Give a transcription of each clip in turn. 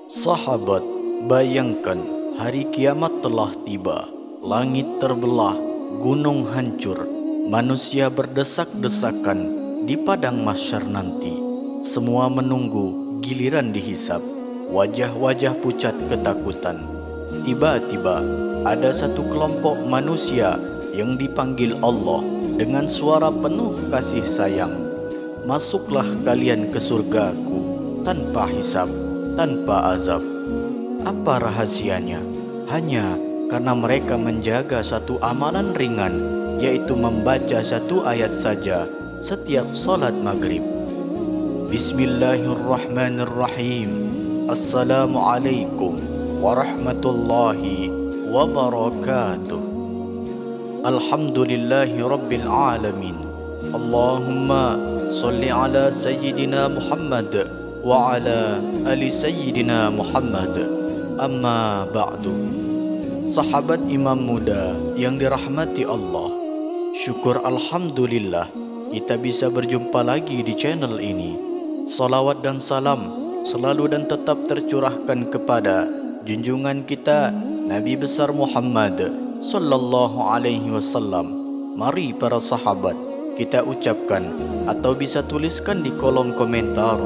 Sahabat, bayangkan hari kiamat telah tiba. Langit terbelah, gunung hancur, manusia berdesak-desakan di padang mahsyar nanti. Semua menunggu giliran dihisap. Wajah-wajah pucat ketakutan. Tiba-tiba ada satu kelompok manusia yang dipanggil Allah dengan suara penuh kasih sayang. Masuklah kalian ke surgaku tanpa hisab, tanpa azab. Apa rahasianya? Hanya karena mereka menjaga satu amalan ringan, yaitu membaca satu ayat saja setiap salat maghrib. Bismillahirrahmanirrahim. Assalamualaikum warahmatullahi wabarakatuh. Alhamdulillahi rabbil alamin. Allahumma salli ala sayyidina Muhammad wa ala ali sayyidina Muhammad. Amma ba'du. Sahabat imam muda yang dirahmati Allah, syukur alhamdulillah kita bisa berjumpa lagi di channel ini. Salawat dan salam selalu dan tetap tercurahkan kepada junjungan kita Nabi besar Muhammad sallallahu alaihi wasallam. Mari para sahabat kita ucapkan atau bisa tuliskan di kolom komentar,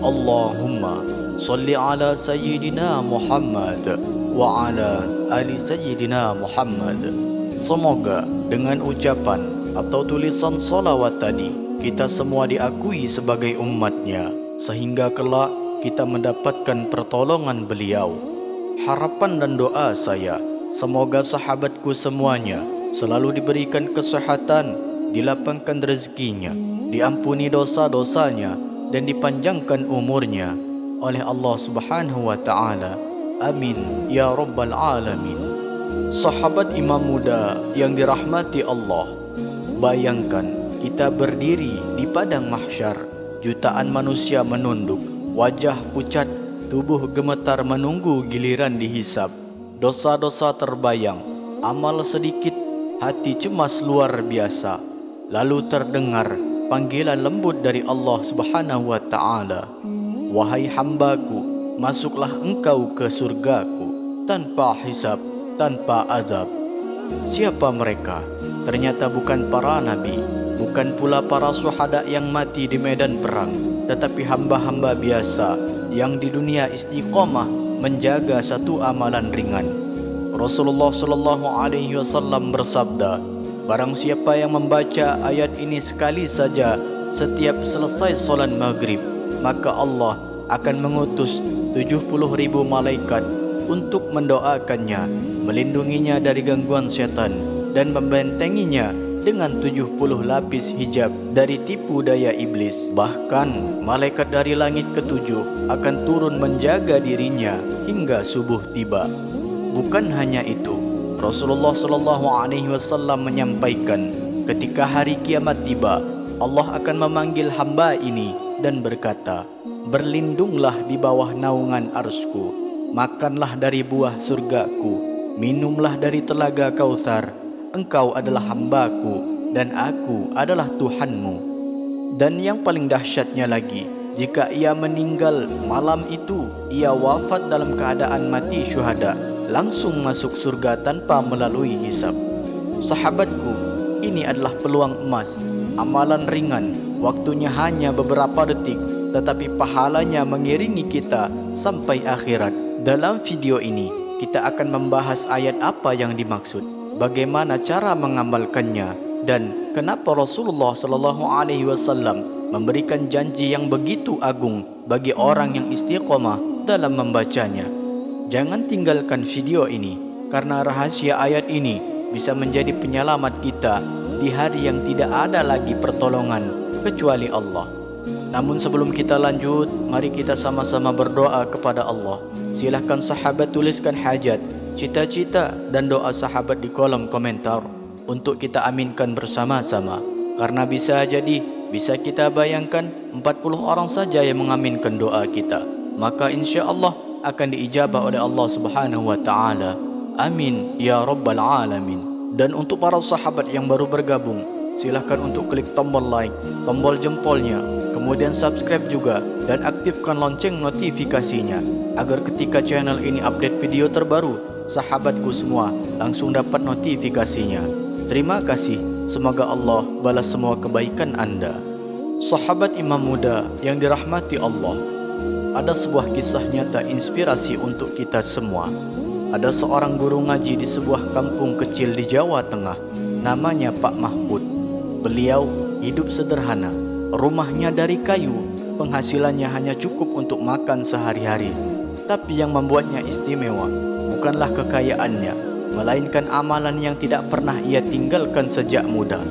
Allahumma salli ala sayyidina Muhammad wa ala ali sayyidina Muhammad. Semoga dengan ucapan atau tulisan salawat tadi kita semua diakui sebagai umatnya, sehingga kelak kita mendapatkan pertolongan beliau. Harapan dan doa saya, semoga sahabatku semuanya selalu diberikan kesehatan, dilapangkan rezekinya, diampuni dosa-dosanya, dan dipanjangkan umurnya oleh Allah Subhanahu wa Ta'ala. Amin ya Rabbal Alamin. Sahabat imam muda yang dirahmati Allah, bayangkan kita berdiri di padang mahsyar. Jutaan manusia menunduk, wajah pucat, tubuh gemetar menunggu giliran dihisap. Dosa-dosa terbayang, amal sedikit, hati cemas luar biasa. Lalu terdengar panggilan lembut dari Allah Subhanahu wa Ta'ala. Wahai hambaku, masuklah engkau ke surgaku tanpa hisab, tanpa azab. Siapa mereka? Ternyata bukan para nabi, bukan pula para syuhada yang mati di medan perang, tetapi hamba-hamba biasa yang di dunia istiqamah menjaga satu amalan ringan. Rasulullah sallallahu alaihi wasallam bersabda, barang siapa yang membaca ayat ini sekali saja setiap selesai solat maghrib, maka Allah akan mengutus 70.000 malaikat untuk mendoakannya, melindunginya dari gangguan setan, dan membentenginya dengan 70 lapis hijab dari tipu daya iblis. Bahkan malaikat dari langit ketujuh akan turun menjaga dirinya hingga subuh tiba. Bukan hanya itu, Rasulullah sallallahu alaihi wasallam menyampaikan, ketika hari kiamat tiba, Allah akan memanggil hamba ini dan berkata, berlindunglah di bawah naungan arsku, makanlah dari buah surgaku, minumlah dari telaga Kautsar. Engkau adalah hambaku dan aku adalah Tuhanmu. Dan yang paling dahsyatnya lagi, jika ia meninggal malam itu, ia wafat dalam keadaan mati syuhada, langsung masuk surga tanpa melalui hisab. Sahabatku, ini adalah peluang emas, amalan ringan, waktunya hanya beberapa detik, tetapi pahalanya mengiringi kita sampai akhirat. Dalam video ini, kita akan membahas ayat apa yang dimaksud, bagaimana cara mengamalkannya, dan kenapa Rasulullah sallallahu alaihi wasallam memberikan janji yang begitu agung bagi orang yang istiqamah dalam membacanya. Jangan tinggalkan video ini, karena rahasia ayat ini bisa menjadi penyelamat kita di hari yang tidak ada lagi pertolongan kecuali Allah. Namun sebelum kita lanjut, mari kita sama-sama berdoa kepada Allah. Silahkan sahabat tuliskan hajat, cita-cita dan doa sahabat di kolom komentar untuk kita aminkan bersama-sama. Karena bisa jadi, bisa kita bayangkan 40 orang saja yang mengaminkan doa kita, maka insya Allah akan diijabah oleh Allah Subhanahu wa Ta'ala. Amin ya Rabbal Alamin. Dan untuk para sahabat yang baru bergabung, silahkan untuk klik tombol like, tombol jempolnya, kemudian subscribe juga, dan aktifkan aktifkan lonceng notifikasinya agar ketika channel ini update video terbaru, sahabatku semua langsung dapat notifikasinya. Terima kasih, semoga Allah balas semua kebaikan Anda. Sahabat imam muda yang dirahmati Allah, ada sebuah kisah nyata inspirasi untuk kita semua. Ada seorang guru ngaji di sebuah kampung kecil di Jawa Tengah, namanya Pak Mahfud. Beliau hidup sederhana, rumahnya dari kayu, penghasilannya hanya cukup untuk makan sehari-hari. Tapi yang membuatnya istimewa bukanlah kekayaannya, melainkan amalan yang tidak pernah ia tinggalkan sejak muda.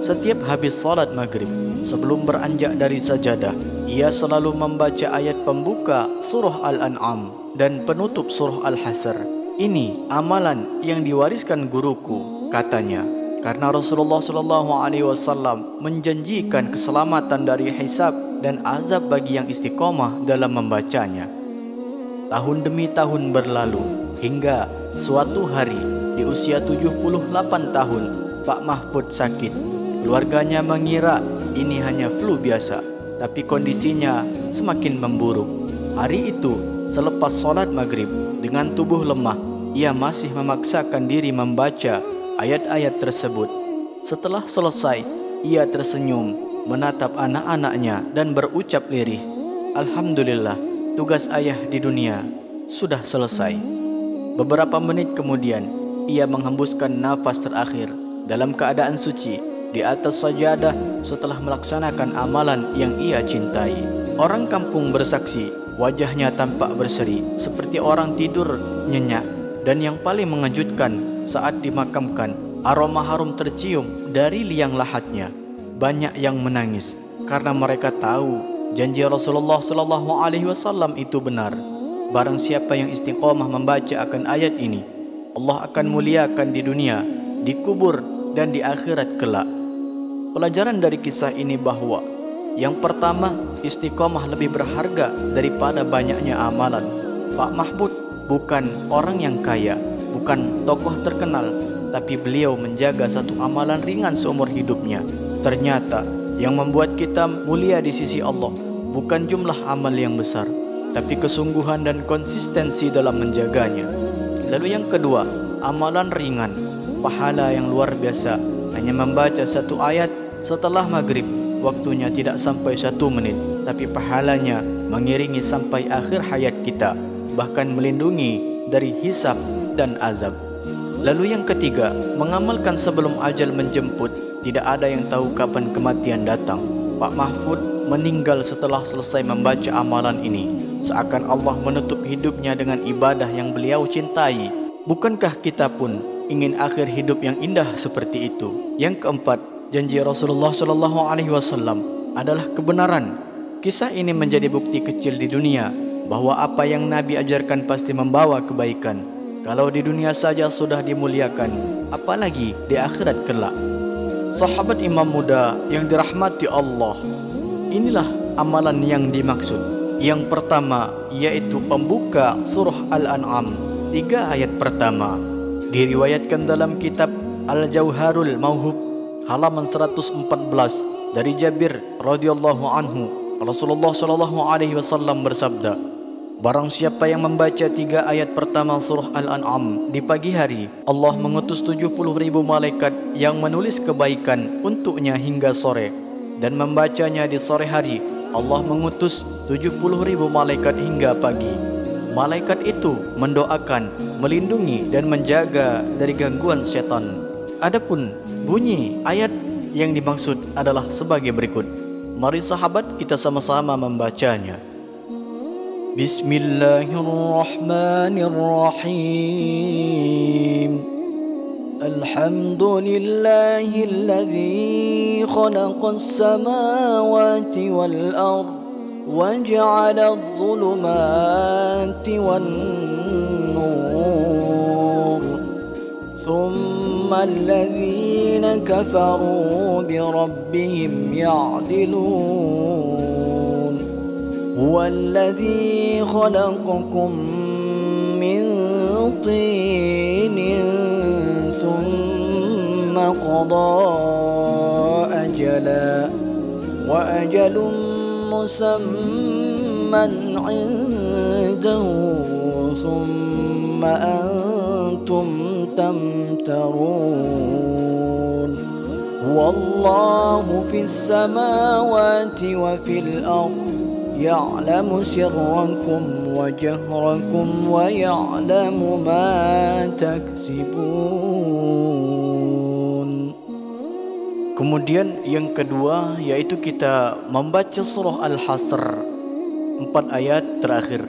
Setiap habis salat maghrib, sebelum beranjak dari sajadah, ia selalu membaca ayat pembuka surah Al-An'am dan penutup surah Al-Hasr. Ini amalan yang diwariskan guruku, katanya, karena Rasulullah SAW menjanjikan keselamatan dari hisab dan azab bagi yang istiqomah dalam membacanya. Tahun demi tahun berlalu, hingga suatu hari di usia 78 tahun, Pak Mahfud sakit. Keluarganya mengira ini hanya flu biasa, tapi kondisinya semakin memburuk. Hari itu, selepas sholat maghrib, dengan tubuh lemah, ia masih memaksakan diri membaca ayat-ayat tersebut. Setelah selesai, ia tersenyum, menatap anak-anaknya dan berucap lirih, "Alhamdulillah, tugas ayah di dunia sudah selesai." Beberapa menit kemudian, ia menghembuskan nafas terakhir dalam keadaan suci di atas sajadah setelah melaksanakan amalan yang ia cintai. Orang kampung bersaksi, wajahnya tampak berseri seperti orang tidur nyenyak. Dan yang paling mengejutkan, saat dimakamkan, aroma harum tercium dari liang lahatnya. Banyak yang menangis karena mereka tahu janji Rasulullah SAW itu benar. Barang siapa yang istiqomah membaca akan ayat ini, Allah akan muliakan di dunia, di kubur, dan di akhirat kelak. Pelajaran dari kisah ini bahwa yang pertama, istiqomah lebih berharga daripada banyaknya amalan. Pak Mahfud bukan orang yang kaya, bukan tokoh terkenal, tapi beliau menjaga satu amalan ringan seumur hidupnya. Ternyata yang membuat kita mulia di sisi Allah bukan jumlah amal yang besar, tapi kesungguhan dan konsistensi dalam menjaganya. Lalu yang kedua, amalan ringan, pahala yang luar biasa, hanya membaca satu ayat setelah maghrib. Waktunya tidak sampai 1 menit, tapi pahalanya mengiringi sampai akhir hayat kita, bahkan melindungi dari hisab dan azab. Lalu yang ketiga, mengamalkan sebelum ajal menjemput. Tidak ada yang tahu kapan kematian datang. Pak Mahfud meninggal setelah selesai membaca amalan ini. Seakan Allah menutup hidupnya dengan ibadah yang beliau cintai. Bukankah kita pun ingin akhir hidup yang indah seperti itu? Yang keempat, janji Rasulullah SAW adalah kebenaran. Kisah ini menjadi bukti kecil di dunia bahwa apa yang Nabi ajarkan pasti membawa kebaikan. Kalau di dunia saja sudah dimuliakan, apalagi di akhirat kelak. Sahabat imam muda yang dirahmati Allah, inilah amalan yang dimaksud. Yang pertama yaitu pembuka surah Al-An'am, 3 ayat pertama. Diriwayatkan dalam kitab Al-Jauharul Mauhub halaman 114 dari Jabir radhiyallahu anhu, Rasulullah SAW bersabda, barang siapa yang membaca 3 ayat pertama surah Al-An'am di pagi hari, Allah mengutus 70.000 malaikat yang menulis kebaikan untuknya hingga sore, dan membacanya di sore hari, Allah mengutus 70.000 malaikat hingga pagi. Malaikat itu mendoakan, melindungi dan menjaga dari gangguan setan. Adapun bunyi ayat yang dimaksud adalah sebagai berikut. Mari sahabat kita sama-sama membacanya. Bismillahirrahmanirrahim. Alhamdulillahilladzi khalaqas samawati wal ardh وجعل الظلمات والنور ثم الذين كفروا بربهم يعدلون هو الذي خلقكم من طين ثم قضى أجلا وأجل مسمى من عنده ثم أنتم تمترون والله في السماوات وفي الأرض يعلم سركم وجهركم ويعلم ما تكسبون. Kemudian yang kedua yaitu kita membaca surah Al-Hasr, 4 ayat terakhir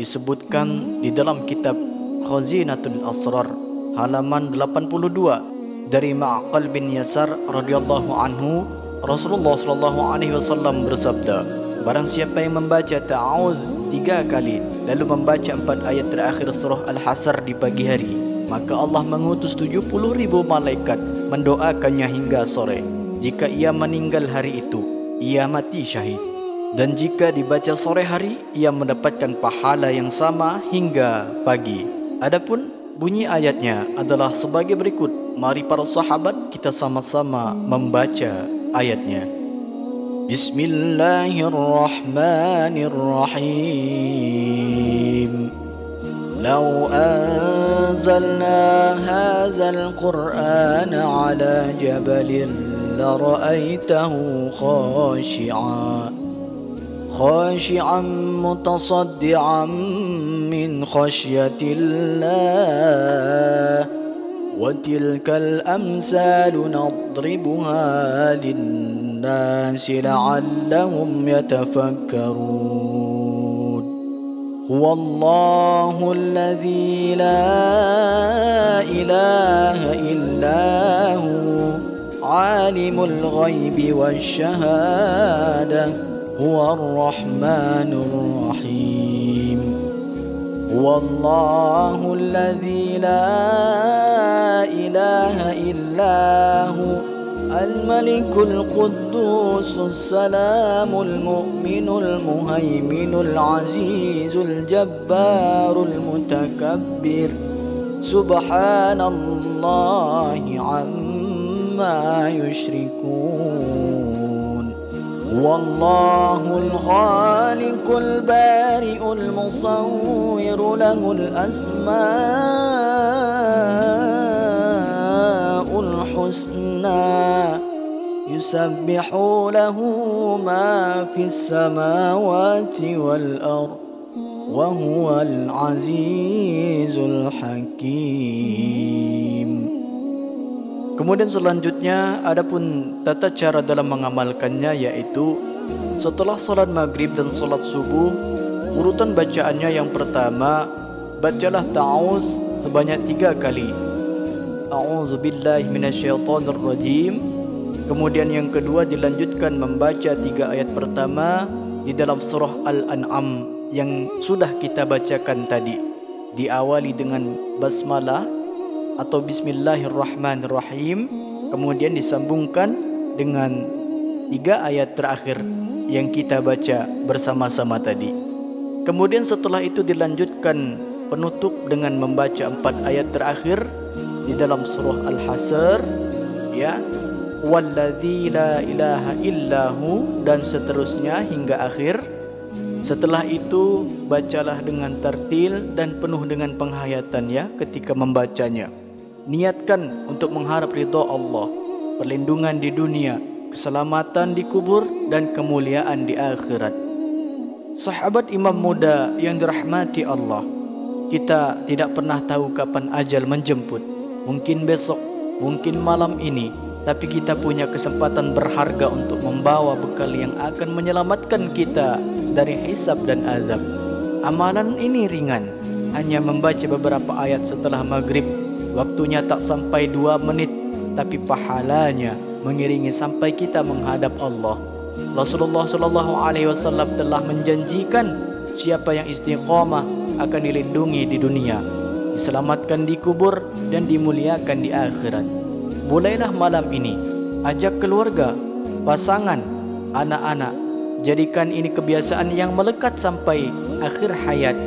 disebutkan di dalam kitab Khazinatul Asrar halaman 82 dari Ma'qal bin Yasar radhiyallahu anhu. Rasulullah sallallahu alaihi wasallam bersabda, barang siapa yang membaca ta'awuz 3 kali lalu membaca 4 ayat terakhir surah Al-Hasr di pagi hari, maka Allah mengutus 70.000 malaikat mendoakannya hingga sore. Jika ia meninggal hari itu, ia mati syahid. Dan jika dibaca sore hari, ia mendapatkan pahala yang sama hingga pagi. Adapun bunyi ayatnya adalah sebagai berikut. Mari para sahabat kita sama-sama membaca ayatnya. Bismillahirrahmanirrahim. لو أنزلنا هذا القرآن على جبل لرأيته خاشعا متصدعا من خشية الله وتلك الأمثال نضربها للناس لعلهم يتفكرون. هو الله الذي لا إله إلا هو عالم الغيب والشهادة هو الرحمن الرحيم. هو الله الذي لا إله إلا هو الملك القدوس السلام المؤمن المهيمن العزيز الجبار المتكبر سبحان الله عما يشركون. والله الخالق البارئ المصور له الأسماء الحسنى يسبح له ما في السماوات والأرض وهو العزيز الحكيم. Kemudian selanjutnya adapun tata cara dalam mengamalkannya, yaitu setelah salat maghrib dan salat subuh, urutan bacaannya yang pertama, bacalah ta'awuz sebanyak 3 kali. A'udzu billahi minasyaitonir rajim. Kemudian yang kedua dilanjutkan membaca 3 ayat pertama di dalam surah Al-An'am yang sudah kita bacakan tadi. Diawali dengan basmalah atau bismillahirrahmanirrahim, kemudian disambungkan dengan 3 ayat terakhir yang kita baca bersama-sama tadi. Kemudian setelah itu dilanjutkan penutup dengan membaca 4 ayat terakhir di dalam surah Al-Hasr, ya, walladzi la ilaha illahu, dan seterusnya hingga akhir. Setelah itu bacalah dengan tartil dan penuh dengan penghayatan, ya, ketika membacanya. Niatkan untuk mengharap ridha Allah, perlindungan di dunia, keselamatan di kubur, dan kemuliaan di akhirat. Sahabat imam muda yang dirahmati Allah, kita tidak pernah tahu kapan ajal menjemput. Mungkin besok, mungkin malam ini, tapi kita punya kesempatan berharga untuk membawa bekal yang akan menyelamatkan kita dari hisab dan azab. Amalan ini ringan, hanya membaca beberapa ayat setelah maghrib. Waktunya tak sampai 2 menit, tapi pahalanya mengiringi sampai kita menghadap Allah. Rasulullah SAW telah menjanjikan siapa yang istiqamah akan dilindungi di dunia, diselamatkan di kubur, dan dimuliakan di akhirat. Mulailah malam ini, ajak keluarga, pasangan, anak-anak. Jadikan ini kebiasaan yang melekat sampai akhir hayat.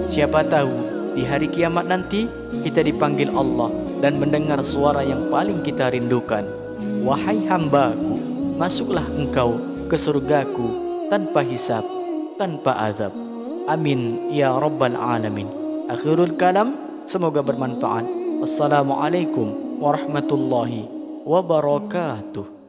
Siapa tahu di hari kiamat nanti kita dipanggil Allah dan mendengar suara yang paling kita rindukan. Wahai hambaku, masuklah engkau ke surgaku tanpa hisab. tanpa azab. Amin ya rabbal alamin. Akhirul kalam, semoga bermanfaat. Wassalamualaikum warahmatullahi wabarakatuh.